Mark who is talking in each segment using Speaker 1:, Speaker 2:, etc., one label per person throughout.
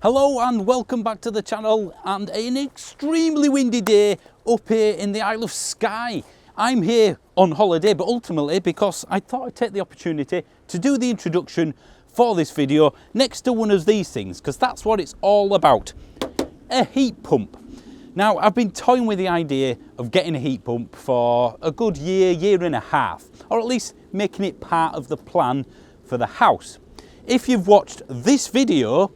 Speaker 1: Hello and welcome back to the channel, and an extremely windy day up here in the Isle of Skye. I'm here on holiday, but ultimately because I thought I'd take the opportunity to do the introduction for this video next to one of these things, because that's what it's all about, a heat pump. Now, I've been toying with the idea of getting a heat pump for a good year and a half, or at least making it part of the plan for the house. If you've watched this video,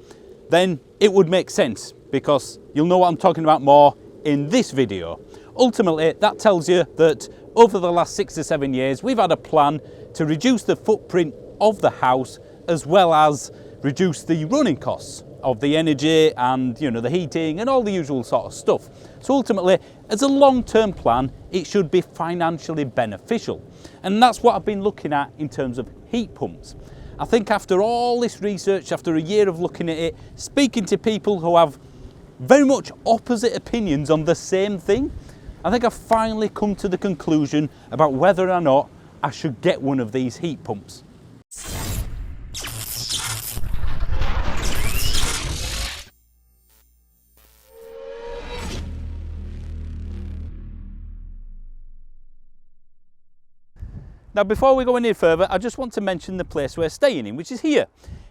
Speaker 1: then it would make sense, because you'll know what I'm talking about more in this video. Ultimately, that tells you that over the last 6 to 7 years, we've had a plan to reduce the footprint of the house, as well as reduce the running costs of the energy and, the heating and all the usual sort of stuff. So ultimately, as a long-term plan, it should be financially beneficial. And that's what I've been looking at in terms of heat pumps. I think after all this research, after a year of looking at it, speaking to people who have very much opposite opinions on the same thing, I think I've finally come to the conclusion about whether or not I should get one of these heat pumps. Now, before we go any further, I just want to mention the place we're staying in, which is here.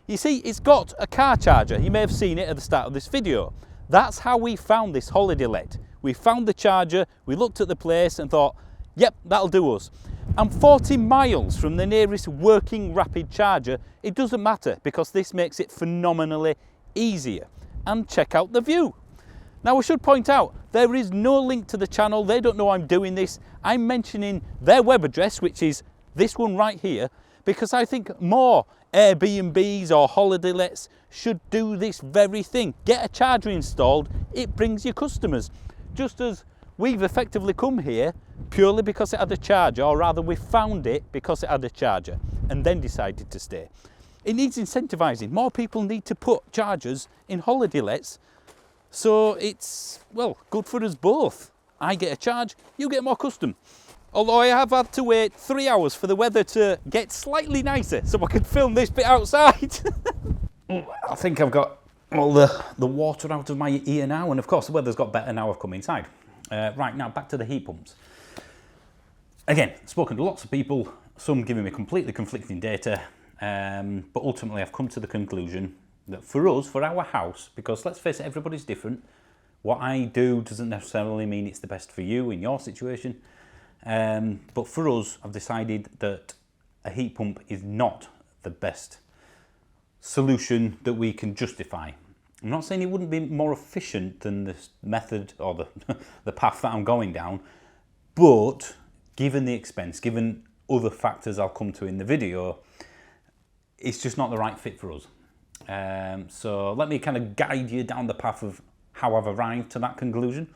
Speaker 1: You see, it's got a car charger. You may have seen it at the start of this video. That's how we found this holiday let. We found the charger, we looked at the place and thought, yep, that'll do us. And 40 miles from the nearest working rapid charger, it doesn't matter, because this makes it phenomenally easier. And check out the view. Now, I should point out, there is no link to the channel. They don't know I'm doing this. I'm mentioning their web address, which is this one right here, because I think more Airbnbs or holiday lets should do this very thing. Get a charger installed, it brings you customers. Just as we've effectively come here purely because it had a charger, or rather we found it because it had a charger and then decided to stay. It needs incentivising. More people need to put chargers in holiday lets. So it's, well, good for us both. I get a charge, you get more custom. Although I have had to wait 3 hours for the weather to get slightly nicer so I can film this bit outside. I think I've got all the water out of my ear now, and of course the weather's got better now I've come inside. Right, now back to the heat pumps. Again, spoken to lots of people, some giving me completely conflicting data, but ultimately I've come to the conclusion that for us, for our house, because let's face it, everybody's different. What I do doesn't necessarily mean it's the best for you in your situation. But for us, I've decided that a heat pump is not the best solution that we can justify. I'm not saying it wouldn't be more efficient than this method or the path that I'm going down, but given the expense, given other factors I'll come to in the video, it's just not the right fit for us. So let me kind of guide you down the path of how I've arrived to that conclusion.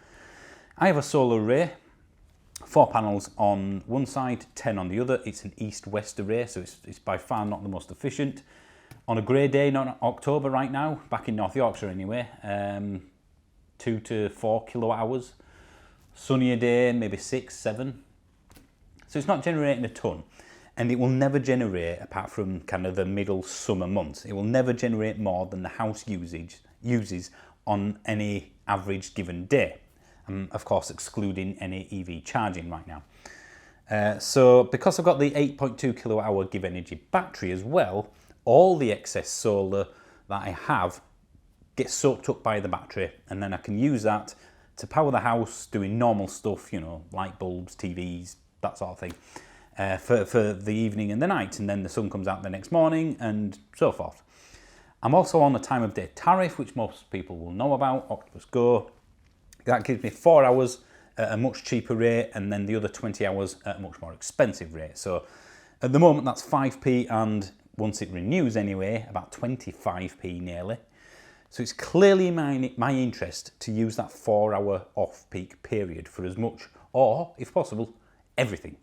Speaker 1: I have a solar array, 4 panels on one side, 10 on the other. It's an east-west array, so it's by far not the most efficient. On a grey day, not October right now, back in North Yorkshire anyway, 2 to 4 kilowatt hours. Sunnier day, maybe 6, 7. So it's not generating a ton. And it will never generate, apart from kind of the middle summer months, it will never generate more than the house uses on any average given day. Of course, excluding any EV charging right now. So because I've got the 8.2 kilowatt hour Give Energy battery as well, all the excess solar that I have gets soaked up by the battery, and then I can use that to power the house, doing normal stuff, light bulbs, TVs, that sort of thing. For the evening and the night, and then the sun comes out the next morning and so forth. I'm also on a time of day tariff, which most people will know about, Octopus Go. That gives me 4 hours at a much cheaper rate, and then the other 20 hours at a much more expensive rate. So at the moment that's 5p, and once it renews anyway, about 25p nearly. So it's clearly in my interest to use that 4 hour off-peak period for as much, or if possible, everything.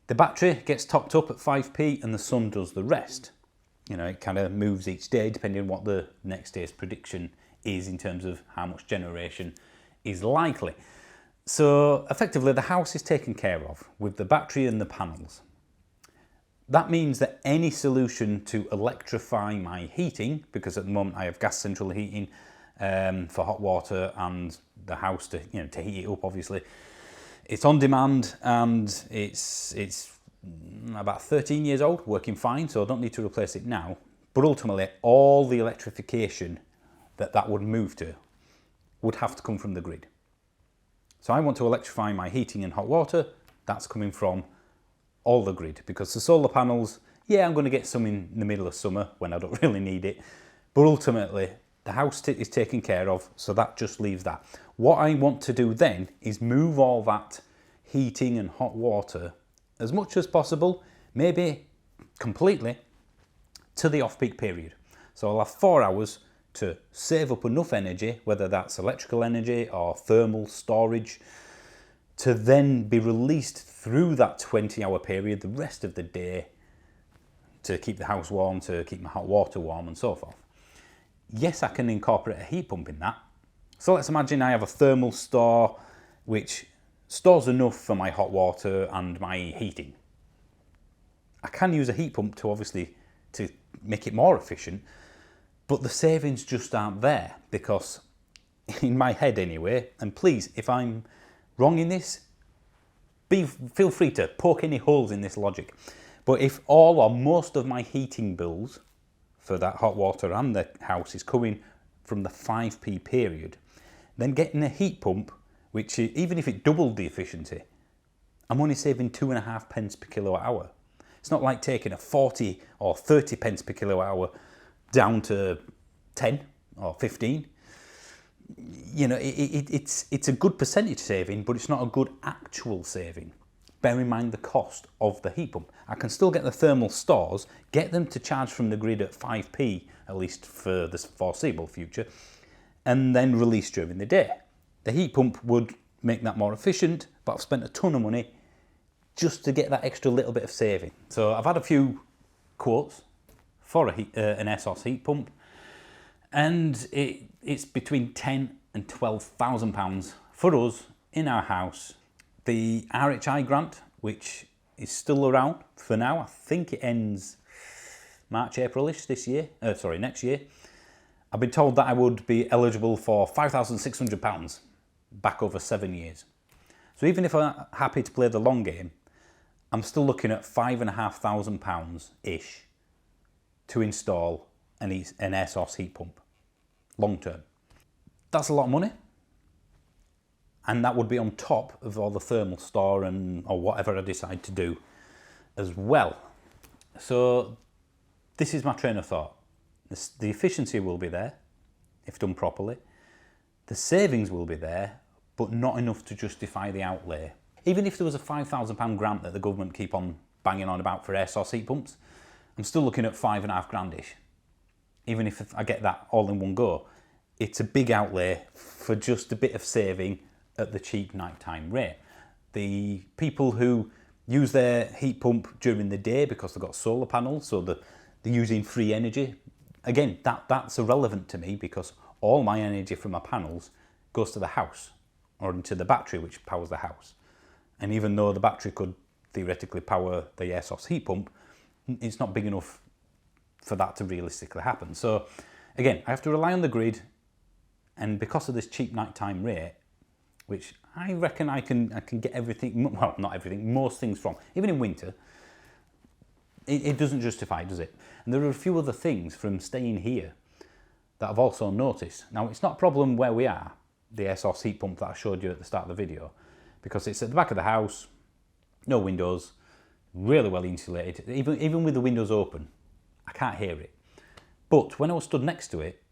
Speaker 1: The battery gets topped up at 5p and the sun does the rest. It kind of moves each day depending on what the next day's prediction is in terms of how much generation is likely. So effectively the house is taken care of with the battery and the panels. That means that any solution to electrify my heating, because at the moment I have gas central heating for hot water and the house to to heat it up, obviously, it's on demand and it's about 13 years old, working fine, so I don't need to replace it now. But ultimately, all the electrification that would move to would have to come from the grid. So I want to electrify my heating and hot water. That's coming from all the grid, because the solar panels, yeah, I'm going to get some in the middle of summer when I don't really need it. But ultimately, the house is taken care of, so that just leaves that. What I want to do then is move all that heating and hot water as much as possible, maybe completely, to the off-peak period. So I'll have 4 hours to save up enough energy, whether that's electrical energy or thermal storage, to then be released through that 20-hour period, the rest of the day, to keep the house warm, to keep my hot water warm and so forth. Yes, I can incorporate a heat pump in that. So let's imagine I have a thermal store which stores enough for my hot water and my heating. I can use a heat pump to obviously to make it more efficient, but the savings just aren't there, because in my head anyway, and please, if I'm wrong in this, feel free to poke any holes in this logic. But if all or most of my heating bills for that hot water and the house is coming from the 5p period, then getting a heat pump, which even if it doubled the efficiency, I'm only saving 2.5 pence per kilowatt hour. It's not like taking a 40 or 30 pence per kilowatt hour down to 10 or 15. It's a good percentage saving, but it's not a good actual saving. Bear in mind the cost of the heat pump. I can still get the thermal stores, get them to charge from the grid at 5p, at least for the foreseeable future, and then release during the day. The heat pump would make that more efficient, but I've spent a ton of money just to get that extra little bit of saving. So I've had a few quotes for an ESSOS heat pump, and it's between £10,000 and £12,000 for us in our house. The RHI grant, which is still around for now, I think it ends March, April-ish next year. I've been told that I would be eligible for £5,600 back over 7 years. So even if I'm happy to play the long game, I'm still looking at £5,500-ish to install an ESSOS heat pump, long term. That's a lot of money, and that would be on top of all the thermal store or whatever I decide to do as well. So this is my train of thought. The efficiency will be there if done properly. The savings will be there, but not enough to justify the outlay. Even if there was a £5,000 grant that the government keep on banging on about for ESSOS heat pumps, I'm still looking at £5,500-ish. Even if I get that all in one go, it's a big outlay for just a bit of saving at the cheap nighttime rate. The people who use their heat pump during the day because they've got solar panels, so they're using free energy, again, that's irrelevant to me, because all my energy from my panels goes to the house or into the battery which powers the house. And even though the battery could theoretically power the ESSOS heat pump, it's not big enough for that to realistically happen. So again, I have to rely on the grid, and because of this cheap nighttime rate, which I reckon I can get everything, well, not everything, most things from, even in winter, it doesn't justify, does it? And there are a few other things from staying here that I've also noticed. Now, it's not a problem where we are, the ESSOS heat pump that I showed you at the start of the video, because it's at the back of the house, no windows, really well insulated. Even with the windows open, I can't hear it. But when I was stood next to it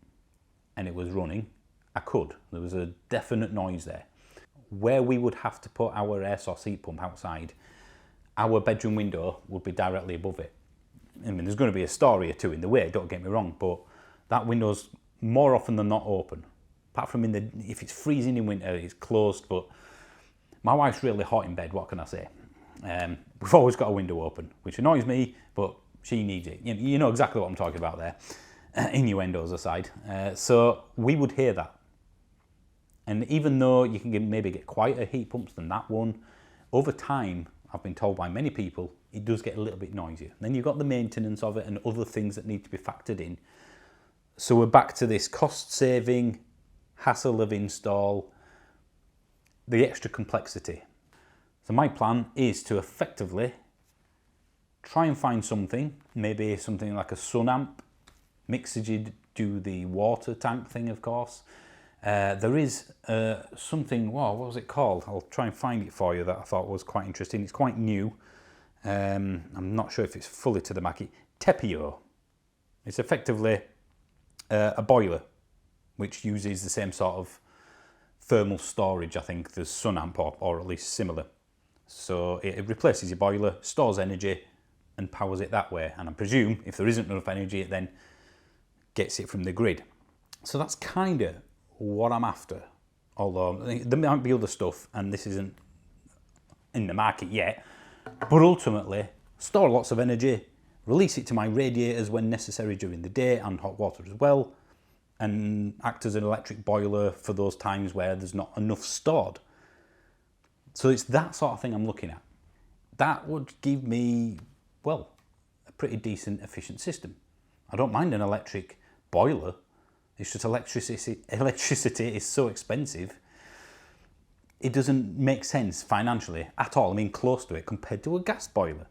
Speaker 1: and it was running, I could. There was a definite noise there. Where we would have to put our ESSOS heat pump outside, our bedroom window would be directly above it. I mean, there's going to be a story or two in the way, don't get me wrong, but that window's more often than not open. Apart from if it's freezing in winter, it's closed, but my wife's really hot in bed, what can I say? We've always got a window open, which annoys me, but she needs it. You know exactly what I'm talking about there, innuendos aside. So we would hear that. And even though you can maybe get quieter heat pumps than that one, over time, I've been told by many people, it does get a little bit noisier. Then you've got the maintenance of it and other things that need to be factored in. So we're back to this cost saving, hassle of install, the extra complexity. So my plan is to effectively try and find something, maybe something like a sun amp, Mixergy do the water tank thing, of course. There is something, what was it called? I'll try and find it for you that I thought was quite interesting. It's quite new. I'm not sure if it's fully to the market. Tepio. It's effectively a boiler which uses the same sort of thermal storage, I think, as sun amp, or at least similar. So it replaces your boiler, stores energy and powers it that way. And I presume if there isn't enough energy, it then gets it from the grid. So that's kind of what I'm after. Although there might be other stuff and this isn't in the market yet. But ultimately, store lots of energy, release it to my radiators when necessary during the day and hot water as well, and act as an electric boiler for those times where there's not enough stored. So it's that sort of thing I'm looking at. That would give me, well, a pretty decent, efficient system. I don't mind an electric boiler. It's just electricity is so expensive. It doesn't make sense financially at all. I mean, close to it compared to a gas boiler.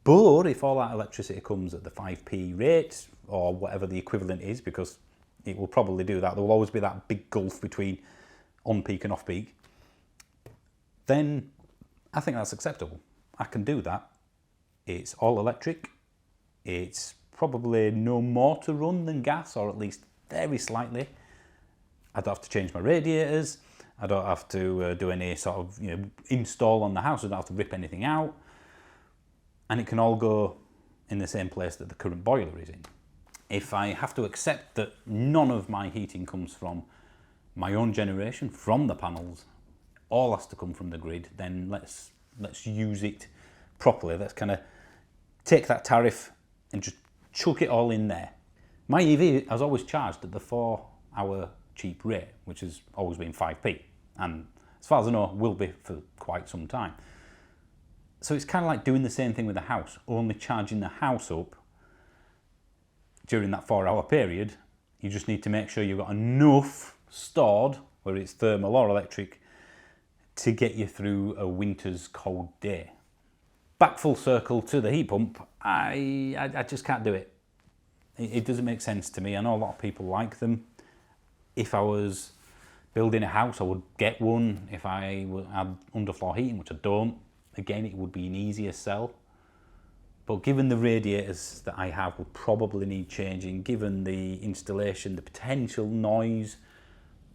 Speaker 1: But if all that electricity comes at the 5p rate or whatever the equivalent is, because it will probably do that, there will always be that big gulf between on peak and off peak, then I think that's acceptable. I can do that. It's all electric. It's probably no more to run than gas, or at least very slightly. I don't have to change my radiators. I don't have to do any sort of install on the house. I don't have to rip anything out. And it can all go in the same place that the current boiler is in. If I have to accept that none of my heating comes from my own generation, from the panels, all has to come from the grid, then let's use it properly. Let's kind of take that tariff and just chuck it all in there. My EV has always charged at the 4-hour cheap rate, which has always been 5p, and as far as I know, will be for quite some time. So it's kind of like doing the same thing with the house, only charging the house up during that 4-hour period. You just need to make sure you've got enough stored, whether it's thermal or electric, to get you through a winter's cold day. Back full circle to the heat pump, I just can't do it. It doesn't make sense to me. I know a lot of people like them. If I was building a house, I would get one. If I had underfloor heating, which I don't, again, it would be an easier sell. But given the radiators that I have will probably need changing, given the installation, the potential noise,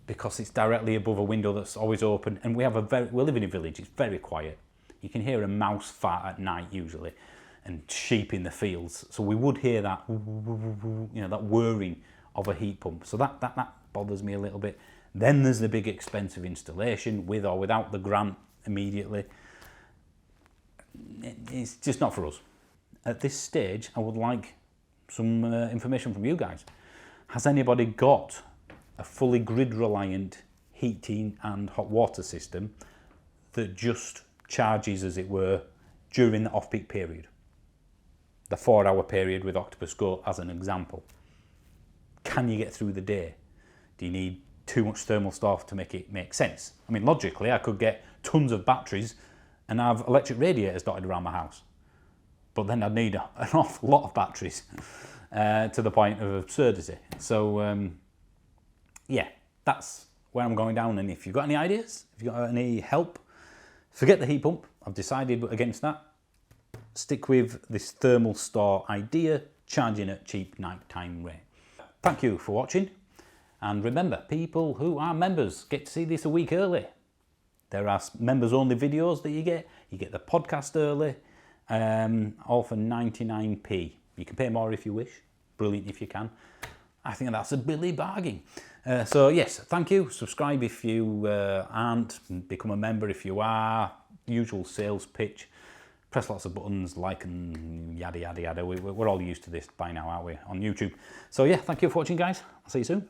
Speaker 1: because it's directly above a window that's always open, and we live in a village, it's very quiet. You can hear a mouse fart at night usually, and sheep in the fields. So we would hear that, that whirring of a heat pump. So that bothers me a little bit. Then there's the big expensive installation, with or without the grant immediately. It's just not for us. At this stage, I would like some information from you guys. Has anybody got a fully grid-reliant heating and hot water system that just charges, as it were, during the off-peak period? The 4-hour period with Octopus Go as an example. Can you get through the day? Do you need too much thermal stuff to make it make sense? I mean, logically, I could get tons of batteries and have electric radiators dotted around my house. But then I'd need an awful lot of batteries to the point of absurdity. So, yeah, that's where I'm going down. And if you've got any ideas, if you've got any help, forget the heat pump. I've decided against that. Stick with this thermal store idea, charging at cheap nighttime rate. Thank you for watching. And remember, people who are members get to see this a week early. There are members only videos that you get the podcast early, all for 99p. You can pay more if you wish, brilliant if you can. I think that's a Billy bargain. So yes, thank you. Subscribe if you aren't, become a member if you are. Usual sales pitch. Press lots of buttons, like and yada yada yada. We're all used to this by now, aren't we, on YouTube? So yeah, thank you for watching, guys. I'll see you soon.